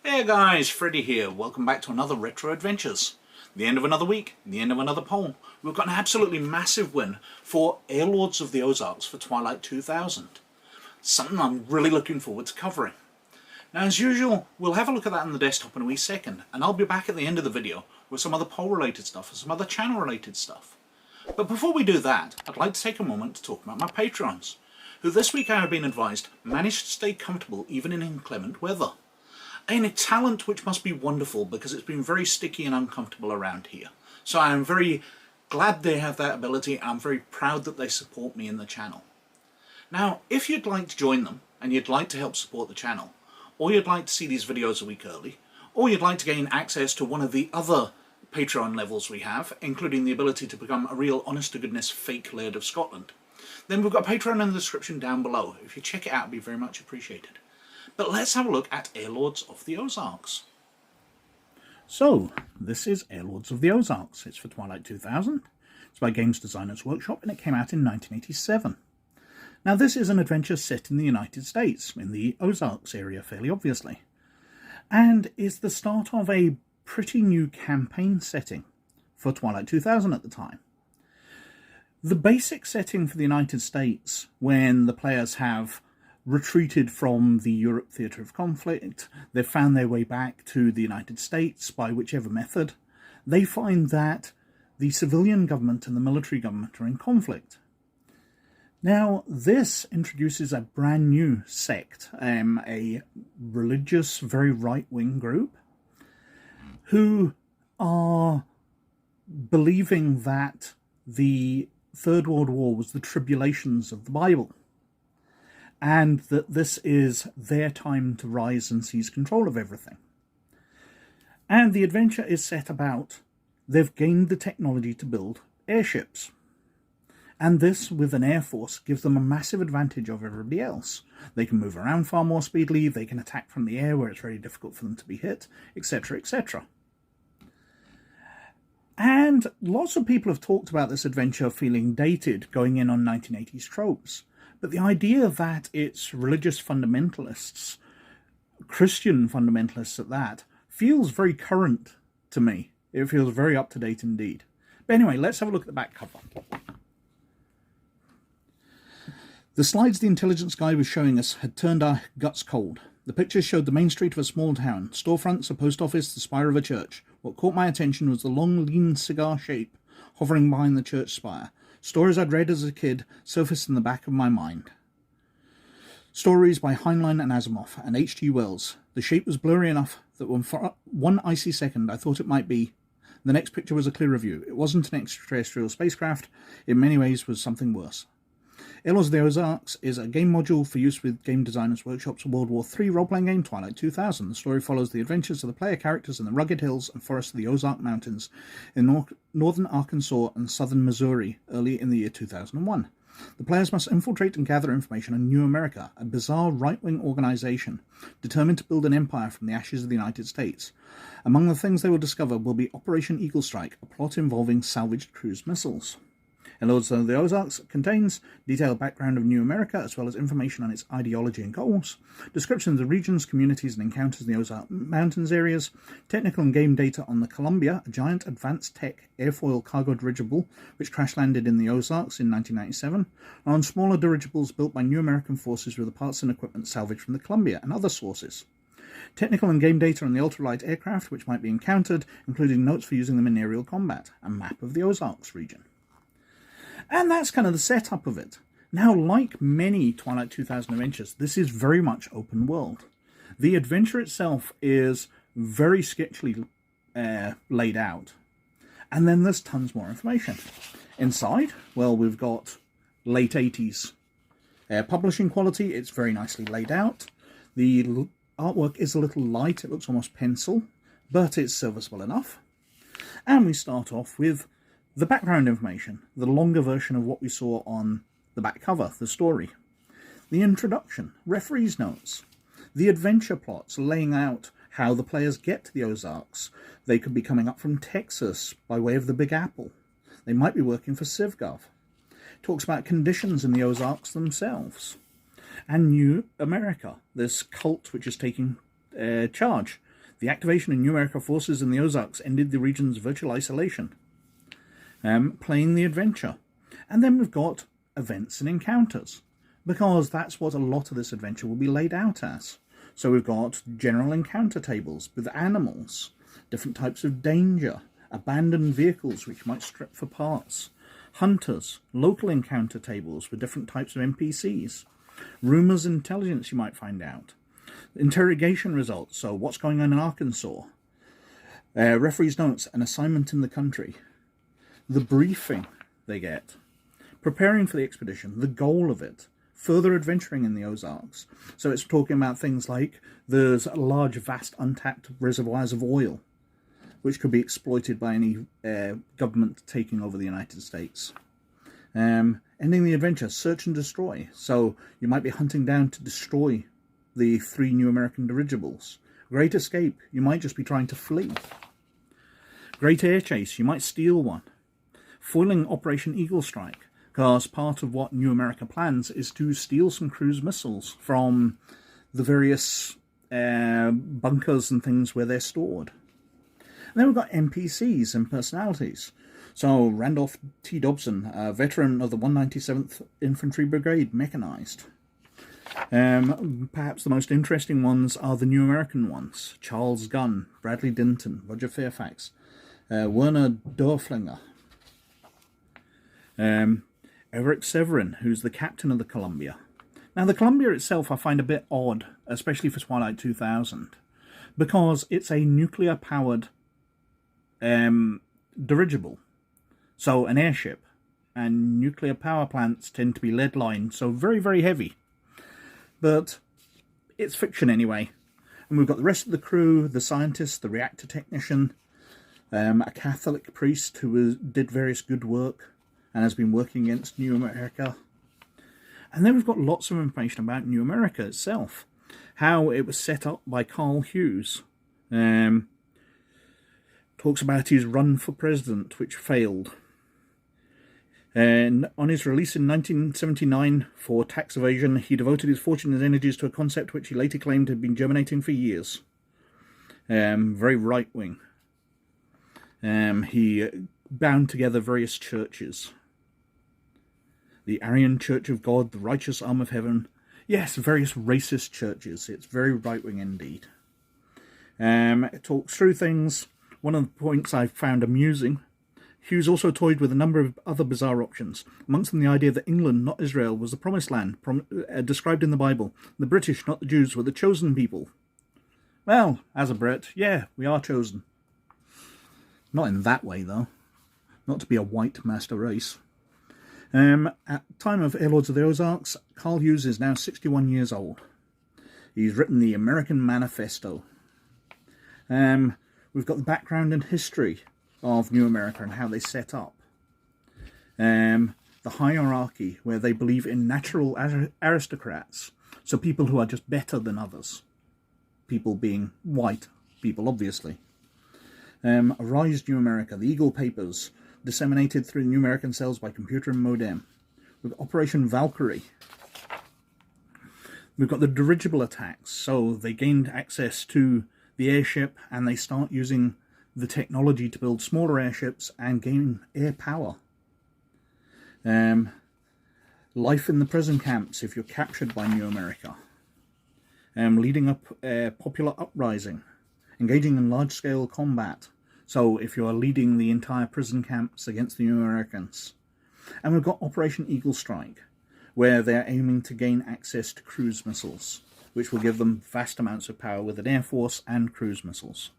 Hey guys, Freddy here. Welcome back to another Retro Adventures. The end of another week, the end of another poll. We've got an absolutely massive win for Airlords of the Ozarks for Twilight 2000. Something I'm really looking forward to covering. Now, as usual, we'll have a look at that on the desktop in a wee second, and I'll be back at the end of the video with some other poll-related stuff and some other channel-related stuff. But before we do that, I'd like to take a moment to talk about my Patreons, who this week I have been advised managed to stay comfortable even in inclement weather. A talent which must be wonderful because it's been very sticky and uncomfortable around here. So I am very glad they have that ability, and I'm very proud that they support me in the channel. Now, if you'd like to join them, and you'd like to help support the channel, or you'd like to see these videos a week early, or you'd like to gain access to one of the other Patreon levels we have, including the ability to become a real honest-to-goodness fake Laird of Scotland, then we've got Patreon in the description down below. If you check it out, it'd be very much appreciated. But let's have a look at Airlords of the Ozarks. So, this is Airlords of the Ozarks. It's for Twilight 2000. It's by Games Designers Workshop, and it came out in 1987. Now, this is an adventure set in the United States, in the Ozarks area, fairly obviously, and is the start of a pretty new campaign setting for Twilight 2000 at the time. The basic setting for the United States, when the players have retreated from the Europe theatre of conflict, they've found their way back to the United States by whichever method, they find that the civilian government and the military government are in conflict. Now, this introduces a brand new sect, a religious, very right-wing group, who are believing that the Third World War was the tribulations of the Bible, and that this is their time to rise and seize control of everything. And the adventure is set about, they've gained the technology to build airships. And this, with an air force, gives them a massive advantage over everybody else. They can move around far more speedily, they can attack from the air where it's very difficult for them to be hit, etc., etc. And lots of people have talked about this adventure feeling dated, going in on 1980s tropes. But the idea that it's religious fundamentalists, Christian fundamentalists at that, feels very current to me. It feels very up to date indeed. But anyway, let's have a look at the back cover. The slides the intelligence guy was showing us had turned our guts cold. The pictures showed the main street of a small town, storefronts, a post office, the spire of a church. What caught my attention was the long, lean cigar shape hovering behind the church spire. Stories I'd read as a kid surfaced in the back of my mind. Stories by Heinlein and Asimov and H.G. Wells. The shape was blurry enough that for one icy second I thought it might be. The next picture was a clearer view. It wasn't an extraterrestrial spacecraft. In many ways was something worse. Airlords of the Ozarks is a game module for use with Game Designers Workshop's World War III role-playing game Twilight 2000. The story follows the adventures of the player characters in the rugged hills and forests of the Ozark Mountains in northern Arkansas and southern Missouri early in the year 2001. The players must infiltrate and gather information on New America, a bizarre right-wing organization determined to build an empire from the ashes of the United States. Among the things they will discover will be Operation Eaglestrike, a plot involving salvaged cruise missiles. Airlords of the Ozarks contains detailed background of New America, as well as information on its ideology and goals, descriptions of regions, communities, and encounters in the Ozark Mountains areas, technical and game data on the Columbia, a giant advanced tech airfoil cargo dirigible which crash-landed in the Ozarks in 1997, and on smaller dirigibles built by New American forces with the parts and equipment salvaged from the Columbia and other sources. Technical and game data on the ultralight aircraft which might be encountered, including notes for using them in aerial combat, a map of the Ozarks region. And that's kind of the setup of it. Now, like many Twilight 2000 adventures, this is very much open world. The adventure itself is very sketchily laid out. And then there's tons more information. Inside, well, we've got late 80s publishing quality. It's very nicely laid out. The artwork is a little light. It looks almost pencil, but it's serviceable enough. And we start off with the background information, the longer version of what we saw on the back cover, the story. The introduction, referee's notes, the adventure plots laying out how the players get to the Ozarks. They could be coming up from Texas by way of the Big Apple. They might be working for CivGov. It talks about conditions in the Ozarks themselves. And New America, this cult which is taking charge. The activation of New America forces in the Ozarks ended the region's virtual isolation. Playing the adventure. And then we've got events and encounters, because that's what a lot of this adventure will be laid out as. So we've got general encounter tables with animals, different types of danger, abandoned vehicles which might strip for parts, hunters, local encounter tables with different types of NPCs, rumours and intelligence you might find out, interrogation results, so what's going on in Arkansas, referee's notes, an assignment in the country, the briefing they get, preparing for the expedition, the goal of it, further adventuring in the Ozarks. So it's talking about things like there's large, vast, untapped reservoirs of oil, which could be exploited by any government taking over the United States. Ending the adventure, search and destroy. So you might be hunting down to destroy the 3 New American dirigibles. Great escape, you might just be trying to flee. Great air chase, you might steal one. Foiling Operation Eaglestrike, because part of what New America plans is to steal some cruise missiles from the various bunkers and things where they're stored. And then we've got NPCs and personalities. So Randolph T. Dobson, a veteran of the 197th Infantry Brigade, mechanized. Perhaps the most interesting ones are the New American ones. Charles Gunn, Bradley Dinton, Roger Fairfax, Werner Dorflinger, Eric Severin, who's the captain of the Columbia. Now, the Columbia itself I find a bit odd, especially for Twilight 2000, because it's a nuclear-powered dirigible, so an airship, and nuclear power plants tend to be lead-lined, so very, very heavy. But it's fiction anyway. And we've got the rest of the crew, the scientist, the reactor technician, a Catholic priest who did various good work and has been working against New America. And then we've got lots of information about New America itself, how it was set up by Carl Hughes. Talks about his run for president, which failed. And on his release in 1979 for tax evasion, he devoted his fortune and energies to a concept which he later claimed had been germinating for years. Very right-wing. He bound together various churches. The Aryan Church of God, the Righteous Arm of Heaven. Yes, various racist churches. It's very right-wing indeed. It talks through things. One of the points I found amusing, Hughes also toyed with a number of other bizarre options, amongst them the idea that England, not Israel, was the promised land described in the Bible. The British, not the Jews, were the chosen people. Well, as a Brit, yeah, we are chosen. Not in that way, though. Not to be a white master race. At the time of Airlords of the Ozarks, Carl Hughes is now 61 years old. He's written the American Manifesto. We've got the background and history of New America and how they set up. The hierarchy, where they believe in natural aristocrats, so people who are just better than others. People being white people, obviously. Arise New America, the Eagle Papers, disseminated through New American cells by computer and modem. We've got Operation Valkyrie. We've got the dirigible attacks, so they gained access to the airship and they start using the technology to build smaller airships and gain air power. Life in the prison camps if you're captured by New America. Leading up a popular uprising. Engaging in large-scale combat. So if you are leading the entire prison camps against the New Americans. And we've got Operation Eaglestrike, where they're aiming to gain access to cruise missiles, which will give them vast amounts of power with an air force and cruise missiles.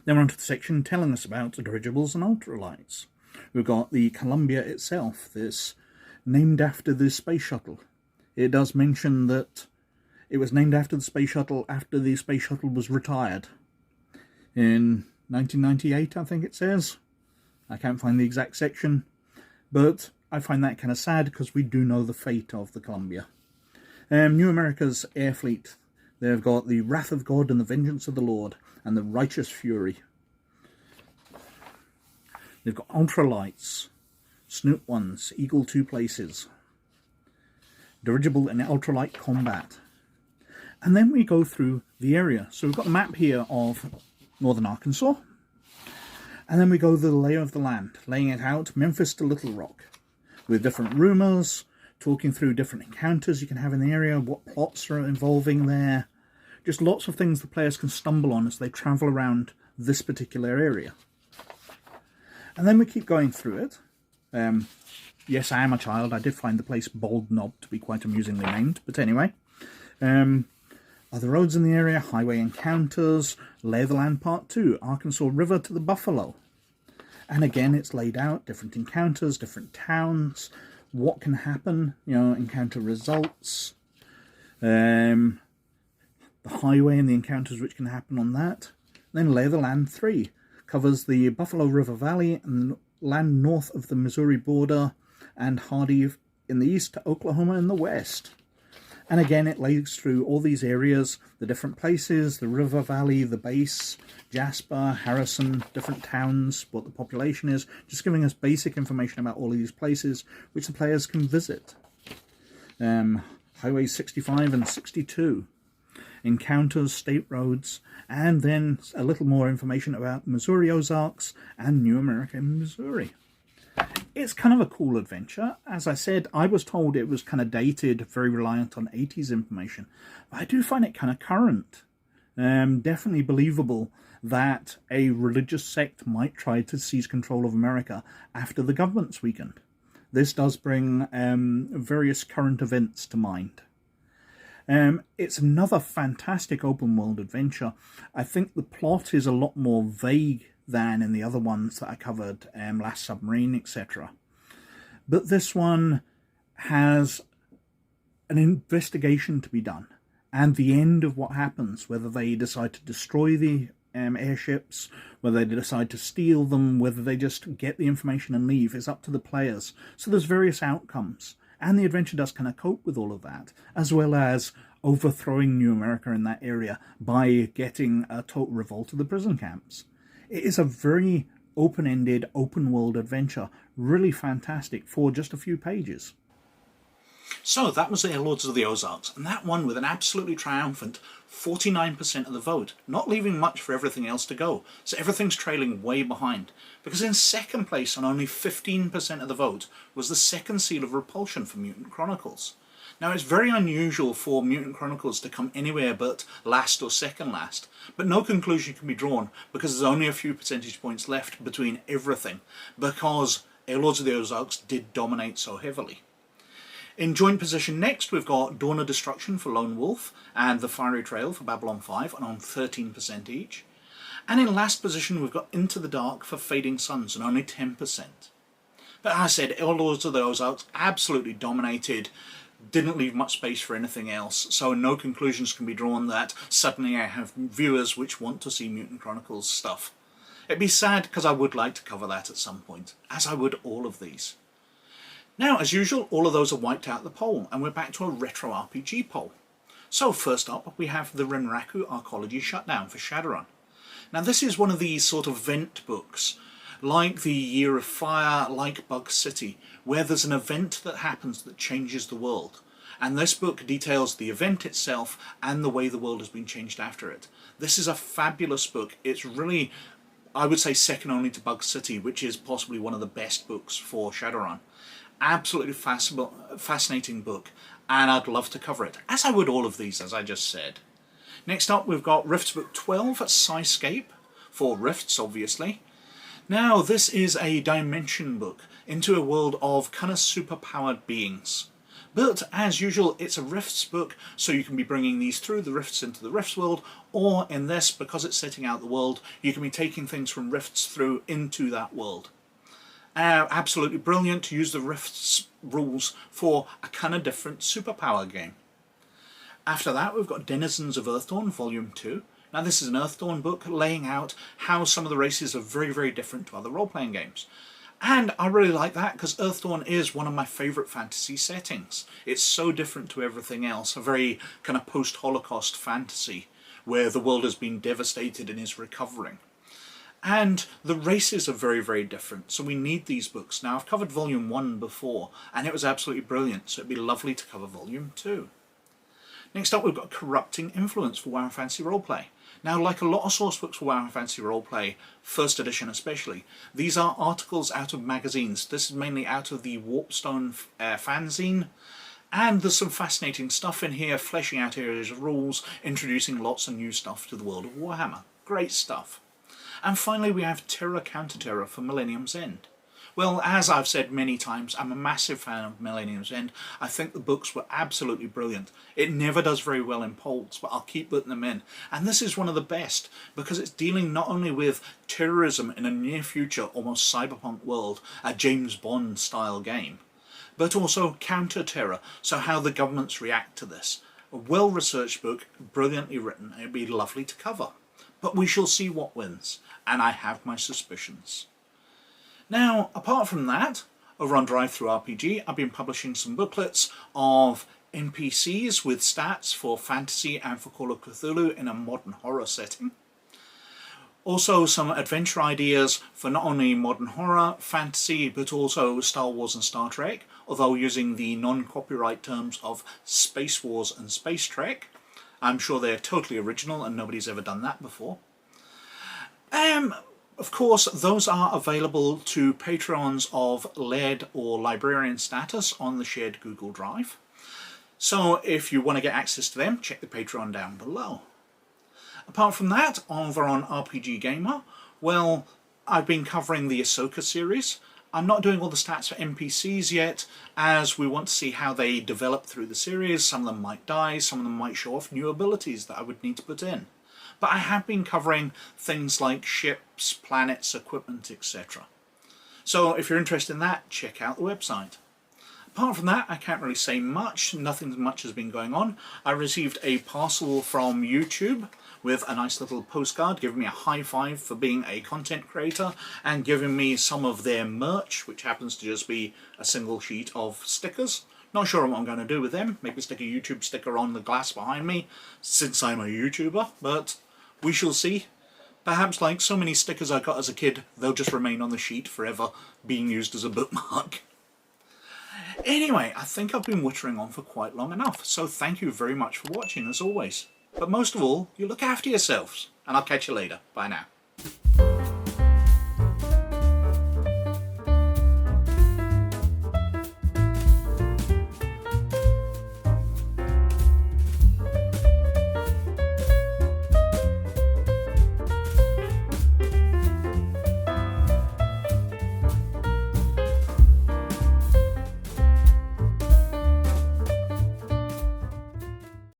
Then we're on to the section telling us about dirigibles and ultralights. We've got the Columbia itself, this named after the space shuttle. It does mention that it was named after the space shuttle after the space shuttle was retired. In 1998, I think it says. I can't find the exact section, but I find that kind of sad because we do know the fate of the Columbia. New America's air fleet. They've got the Wrath of God and the Vengeance of the Lord and the Righteous Fury. They've got ultralights, Snoot ones, Eagle 2 places, dirigible and ultralight combat. And then we go through the area. So we've got a map here of northern Arkansas. And then we go the lay of the land, laying it out, Memphis to Little Rock, with different rumors, talking through different encounters you can have in the area, what plots are involving there. Just lots of things the players can stumble on as they travel around this particular area. And then we keep going through it. Yes, I am a child. I did find the place Bald Knob to be quite amusingly named. But anyway, other roads in the area, highway encounters, lay of the land part 2, Arkansas River to the Buffalo. And again, it's laid out, different encounters, different towns, what can happen, encounter results, the highway and the encounters which can happen on that. Then lay of the land 3 covers the Buffalo River Valley and land north of the Missouri border, and Hardy in the east to Oklahoma in the west. And again, it lays through all these areas, the different places, the river valley, the base, Jasper, Harrison, different towns, what the population is, just giving us basic information about all of these places which the players can visit. Highways 65 and 62, encounters, state roads, and then a little more information about Missouri Ozarks and New America in Missouri. It's kind of a cool adventure. As I said, I was told it was kind of dated, very reliant on 80s information. But I do find it kind of current. Definitely believable that a religious sect might try to seize control of America after the government's weakened. This does bring various current events to mind. It's another fantastic open world adventure. I think the plot is a lot more vague than in the other ones that I covered, Last Submarine, etc. But this one has an investigation to be done, and the end of what happens, whether they decide to destroy the airships, whether they decide to steal them, whether they just get the information and leave, is up to the players. So there's various outcomes, and the adventure does kind of cope with all of that, as well as overthrowing New America in that area by getting a total revolt of the prison camps. It is a very open-ended, open-world adventure. Really fantastic for just a few pages. So that was Airlords of the Ozarks, and that won with an absolutely triumphant 49% of the vote, not leaving much for everything else to go. So everything's trailing way behind. Because in second place on only 15% of the vote was the second Seal of Repulsion for Mutant Chronicles. Now, it's very unusual for Mutant Chronicles to come anywhere but last or second last, but no conclusion can be drawn because there's only a few percentage points left between everything, because Airlords of the Ozarks did dominate so heavily. In joint position next, we've got Dawn of Destruction for Lone Wolf and The Fiery Trail for Babylon 5 on 13% each. And in last position, we've got Into the Dark for Fading Suns on only 10%. But as I said, Airlords of the Ozarks absolutely dominated, didn't leave much space for anything else, so no conclusions can be drawn that suddenly I have viewers which want to see Mutant Chronicles stuff. It'd be sad because I would like to cover that at some point, as I would all of these. Now, as usual, all of those are wiped out the poll, and we're back to a retro RPG poll. So first up, we have the Renraku Arcology Shutdown for Shadowrun. Now this is one of these sort of event books, like the Year of Fire, like Bug City, where there's an event that happens that changes the world. And this book details the event itself and the way the world has been changed after it. This is a fabulous book. It's really, I would say, second only to Bug City, which is possibly one of the best books for Shadowrun. Absolutely fascinating book, and I'd love to cover it, as I would all of these, as I just said. Next up, we've got Rifts Book 12 at Skyscape, for Rifts, obviously. Now, this is a dimension book into a world of kind of superpowered beings. But, as usual, it's a Rifts book, so you can be bringing these through the Rifts into the Rifts world, or in this, because it's setting out the world, you can be taking things from Rifts through into that world. Absolutely brilliant to use the Rifts rules for a kind of different superpower game. After that, we've got Denizens of Earthdawn, Volume 2. Now, this is an Earthdawn book laying out how some of the races are very, very different to other role-playing games. And I really like that because Earthdawn is one of my favourite fantasy settings. It's so different to everything else, a very kind of post-Holocaust fantasy where the world has been devastated and is recovering. And the races are very, very different, so we need these books. Now, I've covered Volume 1 before, and it was absolutely brilliant, so it'd be lovely to cover Volume 2. Next up, we've got Corrupting Influence for WoW Fantasy Roleplay. Now, like a lot of sourcebooks for WoW Fantasy Roleplay, first edition especially, these are articles out of magazines. This is mainly out of the Warpstone fanzine. And there's some fascinating stuff in here, fleshing out areas of rules, introducing lots of new stuff to the world of Warhammer. Great stuff. And finally, we have Terror Counter Terror for Millennium's End. Well, as I've said many times, I'm a massive fan of Millennium's End. I think the books were absolutely brilliant. It never does very well in polls, but I'll keep putting them in. And this is one of the best, because it's dealing not only with terrorism in a near future, almost cyberpunk world, a James Bond style game, but also counter-terror, so how the governments react to this. A well-researched book, brilliantly written, it'd be lovely to cover. But we shall see what wins, and I have my suspicions. Now, apart from that, over on DriveThruRPG, I've been publishing some booklets of NPCs with stats for fantasy and for Call of Cthulhu in a modern horror setting. Also some adventure ideas for not only modern horror, fantasy, but also Star Wars and Star Trek, although using the non-copyright terms of Space Wars and Space Trek. I'm sure they're totally original and nobody's ever done that before. Of course, those are available to Patrons of LED or Librarian status on the shared Google Drive. So if you want to get access to them, check the Patreon down below. Apart from that, over on RPG Gamer, well, I've been covering the Ahsoka series. I'm not doing all the stats for NPCs yet, as we want to see how they develop through the series. Some of them might die, some of them might show off new abilities that I would need to put in. But I have been covering things like ships, planets, equipment, etc. So if you're interested in that, check out the website. Apart from that, I can't really say much. Nothing much has been going on. I received a parcel from YouTube with a nice little postcard giving me a high five for being a content creator and giving me some of their merch, which happens to just be a single sheet of stickers. Not sure what I'm going to do with them. Maybe stick a YouTube sticker on the glass behind me, since I'm a YouTuber, but we shall see. Perhaps like so many stickers I got as a kid, they'll just remain on the sheet forever, being used as a bookmark. Anyway, I think I've been wittering on for quite long enough, so thank you very much for watching as always. But most of all, you look after yourselves, and I'll catch you later. Bye now.